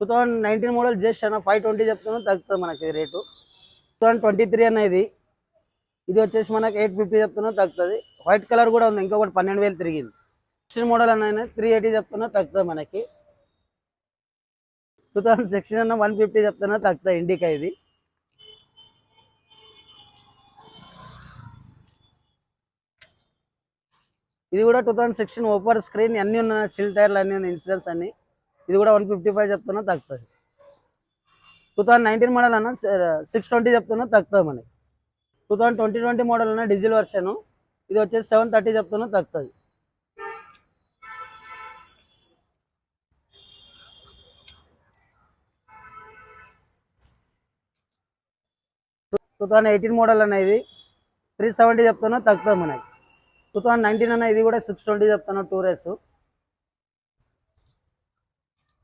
2019 model just అన్న 520 చెప్తున్నాను, తగ్గుతుంది మనకి రేటు. 2023 అన్న ఇది వచ్చేసి మనకి 850 చెప్తున్నా, తగ్గుతుంది. వైట్ కలర్ కూడా ఉంది, ఇంకొకటి 12,000 తిరిగింది. 16 మోడల్ అన్న 380 చెప్తున్నా, తగ్గుతుంది మనకి. 2016 అన్న 150 చెప్తున్నా, తగ్గుతుంది. ఇండికా ఇది కూడా 2016 ఓపర్ స్క్రీన్ అన్నీ ఉన్నాయి, సిల్ టైర్లు అన్నీ ఉన్నాయి, ఇన్సూరెన్స్ అన్ని. ఇది కూడా 155 చెప్తున్నా, తగ్గుతుంది. 2019 మోడల్ అన్న 620 చెప్తున్నా, తగ్గుతుంది మనకి. 2020 మోడల్ అన్న డీజిల్ వర్షన్, ఇది వచ్చేసి 730 చెప్తున్నా, తగ్గుతుంది. 2018 మోడల్ అన్న 370 చెప్తున్నా, తగ్గుతుంది మనకి. 2019 అన్న ఇది కూడా 620 చెప్తున్నా, టూరేస్.